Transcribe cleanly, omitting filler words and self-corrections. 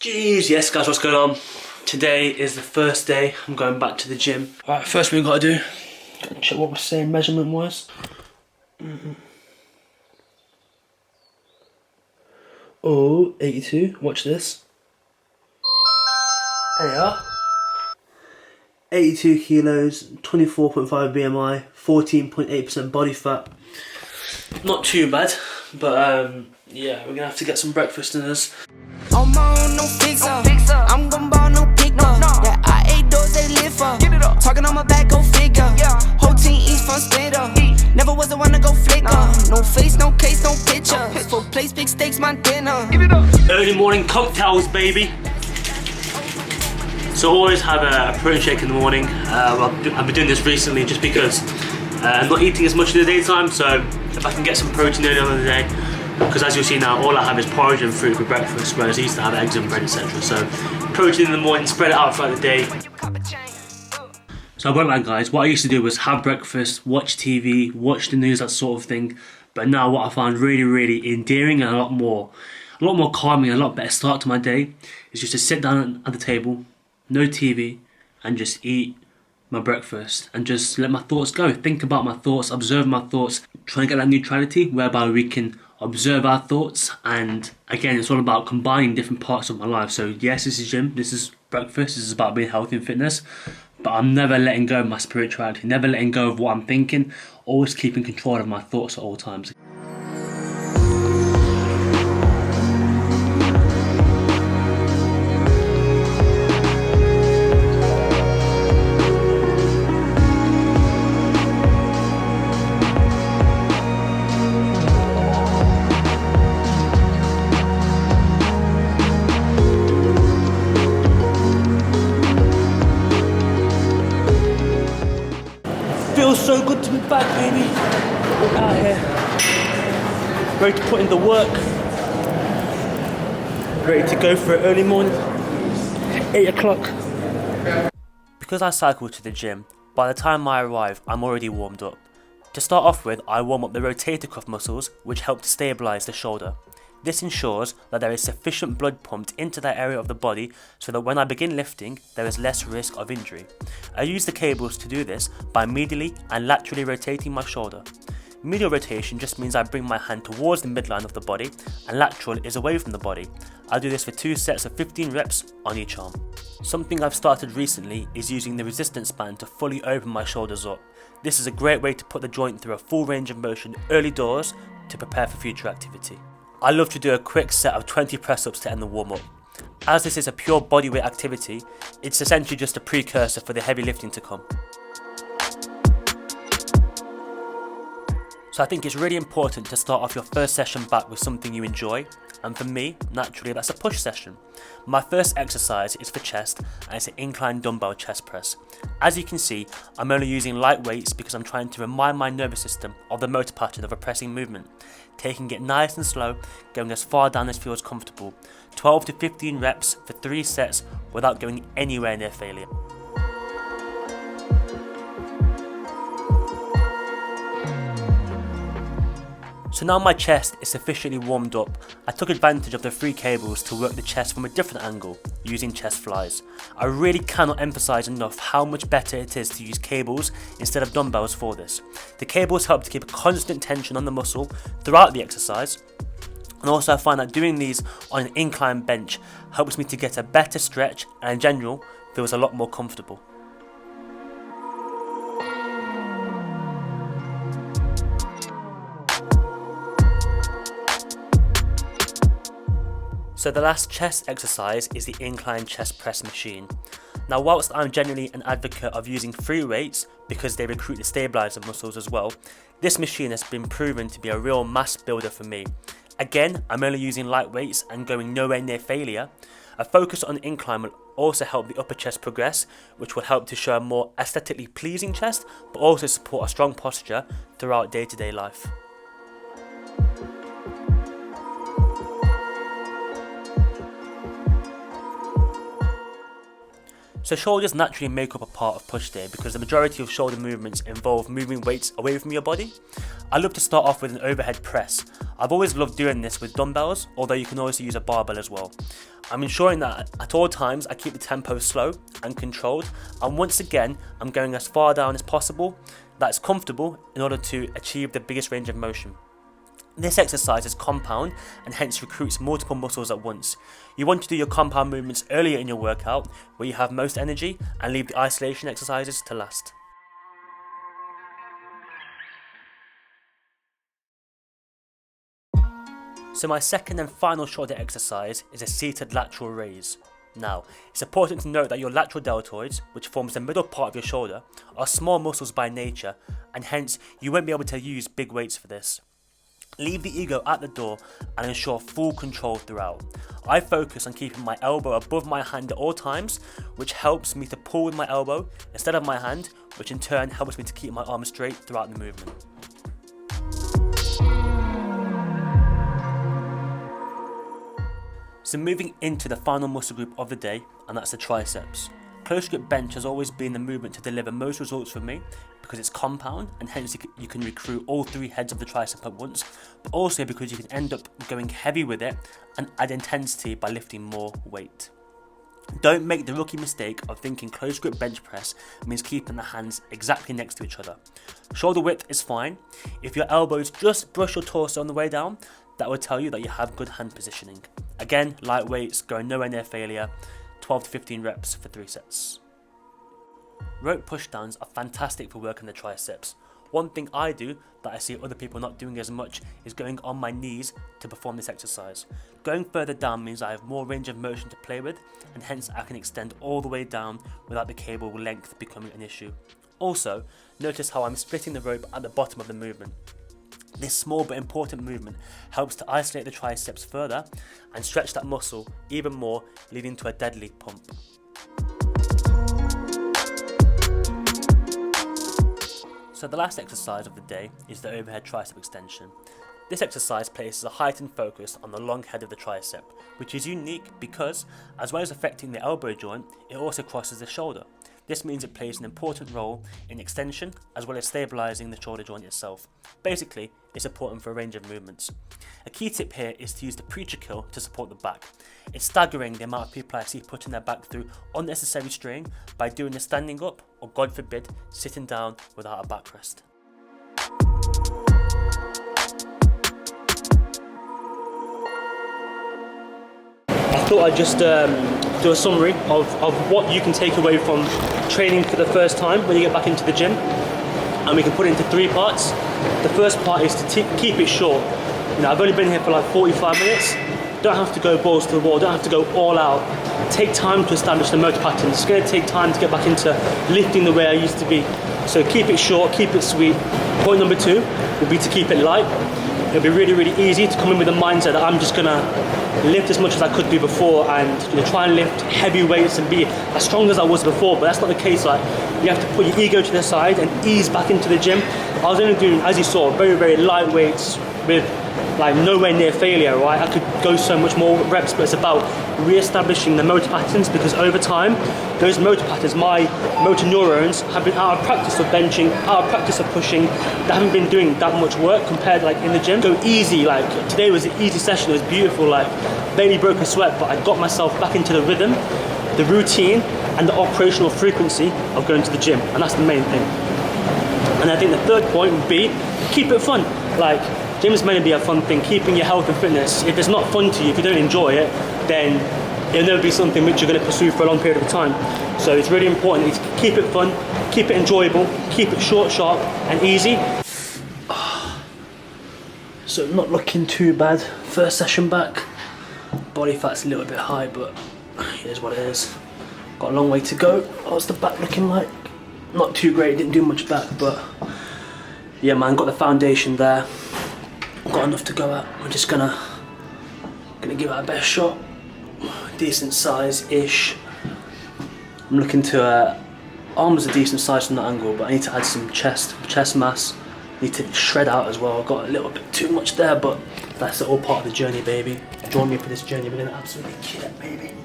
Jeez, yes guys, what's going on? Today is the first day I'm going back to the gym. Alright, first thing we've got to do, gotta check what we're saying measurement wise. Oh, 82, watch this. There you are. 82 kilos, 24.5 BMI, 14.8% body fat. Not too bad, but yeah, we're gonna have to get some breakfast in us. On my own, no fixer. I'm gon' ball, no pick no. Yeah, I ate those, they live for. Talking on my back, go figure. Whole team eats from splitter. Never was the one to go flicker. No face, no case, no picture. Full place, big steaks, my dinner. Early morning cocktails, baby. So I always have a protein shake in the morning. I've been doing this recently just because I'm not eating as much in the daytime. So if I can get some protein early on in the day, because as you'll see now, all I have is porridge and fruit for breakfast, whereas I used to have eggs and bread, etc. So protein in the morning, spread it out throughout the day. So I won't lie guys, what I used to do was have breakfast, watch TV, watch the news, that sort of thing. But now what I found really endearing and a lot more calming, a lot better start to my day is just to sit down at the table, no TV, and just eat my breakfast and just let my thoughts go. Think about my thoughts, observe my thoughts, try and get that neutrality whereby we can observe our thoughts. And again, it's all about combining different parts of my life. So yes, this is gym, this is breakfast, this is about being healthy and fitness, but I'm never letting go of my spirituality, never letting go of what I'm thinking, always keeping control of my thoughts at all times. Feels so good to be back, baby. Out here, ready to put in the work, ready to go for it early morning, 8 o'clock. Because I cycle to the gym, by the time I arrive, I'm already warmed up. To start off with, I warm up the rotator cuff muscles, which help to stabilise the shoulder. This ensures that there is sufficient blood pumped into that area of the body so that when I begin lifting, there is less risk of injury. I use the cables to do this by medially and laterally rotating my shoulder. Medial rotation just means I bring my hand towards the midline of the body, and lateral is away from the body. I do this for 2 sets of 15 reps on each arm. Something I've started recently is using the resistance band to fully open my shoulders up. This is a great way to put the joint through a full range of motion early doors to prepare for future activity. I love to do a quick set of 20 press-ups to end the warm-up. As this is a pure bodyweight activity, it's essentially just a precursor for the heavy lifting to come. So I think it's really important to start off your first session back with something you enjoy, and for me, naturally that's a push session. My first exercise is for chest, and it's an incline dumbbell chest press. As you can see, I'm only using light weights because I'm trying to remind my nervous system of the motor pattern of a pressing movement, taking it nice and slow, going as far down as feels comfortable. 12 to 15 reps for 3 sets without going anywhere near failure. So now my chest is sufficiently warmed up, I took advantage of the 3 cables to work the chest from a different angle, using chest flies. I really cannot emphasize enough how much better it is to use cables instead of dumbbells for this. The cables help to keep a constant tension on the muscle throughout the exercise, and also I find that doing these on an incline bench helps me to get a better stretch and in general feels a lot more comfortable. So the last chest exercise is the incline chest press machine. Now whilst I'm generally an advocate of using free weights because they recruit the stabilizer muscles as well, this machine has been proven to be a real mass builder for me. Again, I'm only using light weights and going nowhere near failure. A focus on incline will also help the upper chest progress, which will help to show a more aesthetically pleasing chest, but also support a strong posture throughout day-to-day life. So shoulders naturally make up a part of push day because the majority of shoulder movements involve moving weights away from your body. I love to start off with an overhead press. I've always loved doing this with dumbbells, although you can also use a barbell as well. I'm ensuring that at all times I keep the tempo slow and controlled, and once again I'm going as far down as possible that's comfortable in order to achieve the biggest range of motion. This exercise is compound and hence recruits multiple muscles at once. You want to do your compound movements earlier in your workout where you have most energy and leave the isolation exercises to last. So my second and final shoulder exercise is a seated lateral raise. Now, it's important to note that your lateral deltoids, which forms the middle part of your shoulder, are small muscles by nature and hence you won't be able to use big weights for this. Leave the ego at the door and ensure full control throughout. I focus on keeping my elbow above my hand at all times, which helps me to pull with my elbow instead of my hand, which in turn helps me to keep my arm straight throughout the movement. So moving into the final muscle group of the day, and that's the triceps. Close grip bench has always been the movement to deliver most results for me because it's compound and hence you can recruit all three heads of the tricep at once, but also because you can end up going heavy with it and add intensity by lifting more weight. Don't make the rookie mistake of thinking close grip bench press means keeping the hands exactly next to each other. Shoulder width is fine. If your elbows just brush your torso on the way down, that will tell you that you have good hand positioning. Again, light weights, going nowhere near failure, 12 to 15 reps for 3 sets. Rope pushdowns are fantastic for working the triceps. One thing I do that I see other people not doing as much is going on my knees to perform this exercise. Going further down means I have more range of motion to play with and hence I can extend all the way down without the cable length becoming an issue. Also, notice how I'm splitting the rope at the bottom of the movement. This small but important movement helps to isolate the triceps further and stretch that muscle even more, leading to a deadly pump. So the last exercise of the day is the overhead tricep extension. This exercise places a heightened focus on the long head of the tricep, which is unique because, as well as affecting the elbow joint, it also crosses the shoulder. This means it plays an important role in extension as well as stabilising the shoulder joint itself. Basically, it's important for a range of movements. A key tip here is to use the preacher kill to support the back. It's staggering the amount of people I see putting their back through unnecessary strain by doing the standing up or, God forbid, sitting down without a backrest. I thought I'd just do a summary of what you can take away from training for the first time when you get back into the gym, and we can put it into 3 parts. The first part is to keep it short. I've only been here for like 45 minutes. Don't have to go balls to the wall, don't have to go all out. Take time to establish the motor patterns. It's going to take time to get back into lifting the way I used to be. So keep it short, keep it sweet. Point number 2 would be to keep it light. It'll be really, really easy to come in with the mindset that I'm just going to lift as much as I could be before and try and lift heavy weights and be as strong as I was before, but that's not the case. Like, you have to put your ego to the side and ease back into the gym. I was only doing, as you saw, very, very light weights with like nowhere near failure, right? I could go so much more reps, but it's about re-establishing the motor patterns, because over time, those motor patterns, my motor neurons have been out of practice of benching, out of practice of pushing. They haven't been doing that much work compared like in the gym. Go easy, like today was an easy session, it was beautiful, like barely broke a sweat, but I got myself back into the rhythm, the routine, and the operational frequency of going to the gym, and that's the main thing. And I think the third point would be, keep it fun. Like, gym is meant to be a fun thing, keeping your health and fitness. If it's not fun to you, if you don't enjoy it, then it'll never be something which you're going to pursue for a long period of time. So it's really important to keep it fun, keep it enjoyable, keep it short, sharp and easy. So not looking too bad. First session back. Body fat's a little bit high, but it is what it is. Got a long way to go. What's the back looking like? Not too great, didn't do much back, but yeah man, got the foundation there. Got enough to go at. We're just gonna give it our best shot. Decent size-ish. I'm looking to arms are decent size from that angle, but I need to add some chest mass. Need to shred out as well. I've got a little bit too much there, but that's all part of the journey, baby. Join me for this journey. We're gonna absolutely kill it, baby.